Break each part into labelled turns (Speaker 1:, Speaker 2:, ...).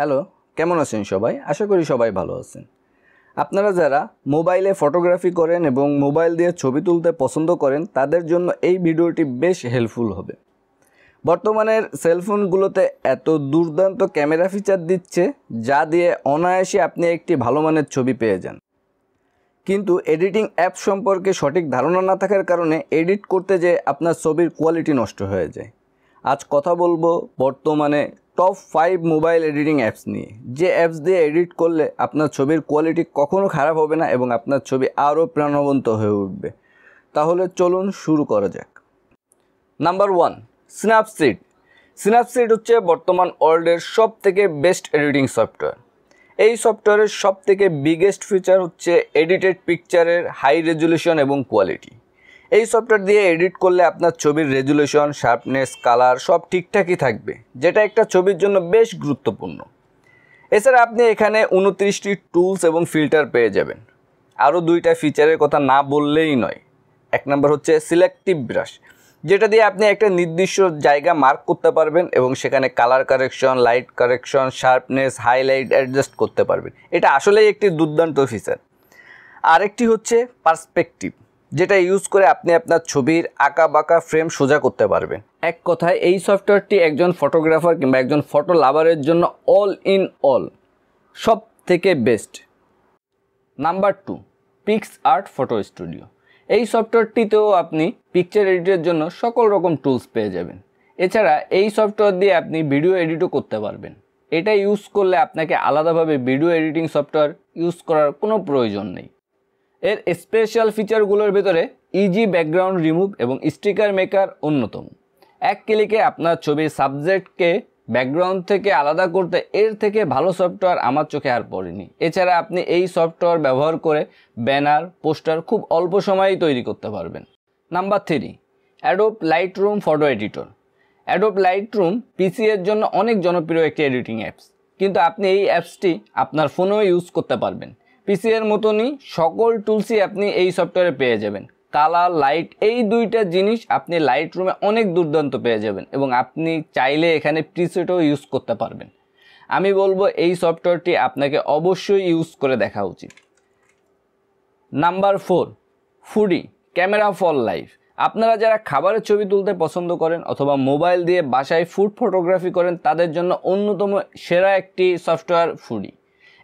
Speaker 1: Hello, কেমন আছেন সবাই? আশা করি সবাই ভালো আছেন। আপনারা যারা মোবাইলে ফটোগ্রাফি করেন এবং মোবাইল দিয়ে ছবি তুলতে পছন্দ করেন তাদের জন্য এই ভিডিওটি বেশ হেল্পফুল হবে। বর্তমানের সেলফোনগুলোতে এত দুর্দান্ত ক্যামেরা ফিচার দিচ্ছে যা দিয়ে অনায়াসে আপনি একটি ভালো মানের ছবি পেয়ে যান। কিন্তু এডিটিং অ্যাপ সম্পর্কে সঠিক ধারণা না থাকার কারণে এডিট করতে যেয়ে আপনার ছবির কোয়ালিটি নষ্ট হয়ে যায়। আজ কথা বলবো বর্তমানে টপ 5 মোবাইল এডিটিং অ্যাপস নিয়ে, যে অ্যাপস দিয়ে এডিট করলে আপনার ছবির কোয়ালিটি কখনো খারাপ হবে না এবং আপনার ছবি আরও প্রাণবন্ত হয়ে উঠবে। তাহলে চলুন শুরু করা যাক। Number 1, Snapseed. স্ন্যাপসিড হচ্ছে বর্তমান ওয়ার্ল্ডের সব থেকে বেস্ট এডিটিং সফটওয়্যার। এই সফটওয়্যারের সব থেকে বিগেস্ট ফিচার হচ্ছে এডিটেড পিকচারের হাই রেজুলেশন এবং কোয়ালিটি। এই সফটওয়্যার দিয়ে এডিট করলে আপনার ছবির রেজুলেশন, শার্পনেস, কালার সব ঠিকঠাকই থাকবে, যেটা একটা ছবির জন্য বেশ গুরুত্বপূর্ণ। এছাড়া আপনি এখানে 29টি টুলস এবং ফিল্টার পেয়ে যাবেন। আরও 2টা ফিচারের কথা না বললেই নয়। 1 নম্বর হচ্ছে সিলেক্টিভ ব্রাশ, যেটা দিয়ে আপনি একটা নির্দিষ্ট জায়গা মার্ক করতে পারবেন এবং সেখানে colour correction, light correction, sharpness, highlight adjust করতে পারবেন। এটা আসলেই একটি দুর্দান্ত ফিচার। আরেকটি হচ্ছে পার্সপেক্টিভ, যেটা ইউজ করে আপনি আপনার ছবির আঁকা বাঁকা ফ্রেম সোজা করতে পারবেন। এক কথায় এই সফটওয়্যারটি একজন ফটোগ্রাফার কিংবা একজন ফটো লাভারের জন্য অল ইন অল সব থেকে best. Number 2, PicsArt photo studio. এই সফটওয়্যারটিতেও আপনি পিকচার এডিটের জন্য সকল রকম টুলস পেয়ে যাবেন। এছাড়া এই সফটওয়্যার দিয়ে আপনি ভিডিও এডিটও করতে পারবেন। এটা ইউজ করলে আপনাকে আলাদাভাবে ভিডিও এডিটিং সফটওয়্যার ইউজ করার কোনো প্রয়োজন নেই। এর স্পেশাল ফিচারগুলোর ভিতরে ইজি ব্যাকগ্রাউন্ড রিমুভ এবং স্টিকার মেকার অন্যতম। এক ক্লিকে আপনার ছবির সাবজেক্টকে ব্যাকগ্রাউন্ড থেকে আলাদা করতে এর থেকে ভালো সফটওয়্যার আমার চোখে আর পড়েনি। এছাড়া আপনি এই সফটওয়্যার ব্যবহার করে ব্যানার, পোস্টার খুব অল্প সময়েই তৈরি করতে পারবেন। Number 3, Adobe Lightroom photo editor. Adobe Lightroom PC এর জন্য অনেক জনপ্রিয় একটি এডিটিং অ্যাপস, কিন্তু আপনি এই অ্যাপসটি আপনার ফোনেও ইউজ করতে পারবেন। পিসি এর মতনই সকল টুলসই আপনি এই সফটওয়্যারে পেয়ে যাবেন। কালার, লাইট, এই 2টা জিনিস আপনি লাইট রুমে অনেক দুর্দান্ত পেয়ে যাবেন এবং আপনি চাইলে এখানে প্রিসেটও ইউজ করতে পারবেন। আমি বলবো এই সফটওয়্যারটি আপনাকে অবশ্যই ইউজ করে দেখা উচিত। Number 4, foodie camera for life. আপনারা যারা খাবারের ছবি তুলতে পছন্দ করেন অথবা মোবাইল দিয়ে বাসায় ফুড ফটোগ্রাফি করেন তাদের জন্য অন্যতম সেরা একটি সফটওয়্যার ফুডি।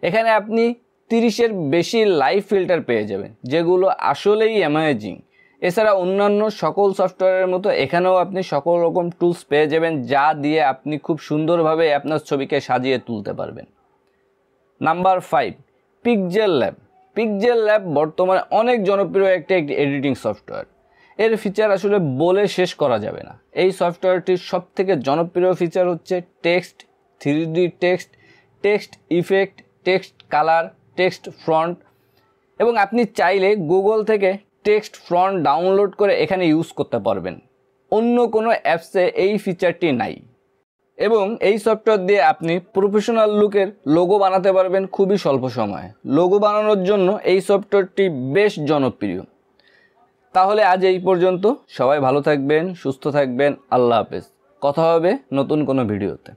Speaker 1: এখানে আপনি 30-এর বেশি লাইভ ফিল্টার পেয়ে যাবেন, যেগুলো আসলেই অ্যামেজিং। এছাড়া অন্যান্য সকল সফটওয়্যারের মতো এখানেও আপনি সকল রকম টুলস পেয়ে যাবেন, যা দিয়ে আপনি খুব সুন্দরভাবে আপনার ছবিকে সাজিয়ে তুলতে পারবেন। Number 5, pixel lab. Pixel lab বর্তমানে অনেক জনপ্রিয় একটি এডিটিং সফটওয়্যার। এর ফিচার আসলে বলে শেষ করা যাবে না। এই সফটওয়্যারটির সবথেকে জনপ্রিয় ফিচার হচ্ছে text, 3D text, text effect, text colour, text font, এবং আপনি চাইলে গুগল থেকে টেক্সট ফন্ট ডাউনলোড করে এখানে ইউজ করতে পারবেন। অন্য কোনো অ্যাপসে এই ফিচারটি নাই। এবং এই সফটওয়্যার দিয়ে আপনি প্রফেশনাল লুকের লোগো বানাতে পারবেন খুবই স্বল্প সময়ে। লোগো বানানোর জন্য এই সফটওয়্যারটি বেশ জনপ্রিয়। তাহলে আজ এই পর্যন্ত। সবাই ভালো থাকবেন, সুস্থ থাকবেন। আল্লাহ হাফেজ। কথা হবে নতুন কোনো ভিডিওতে।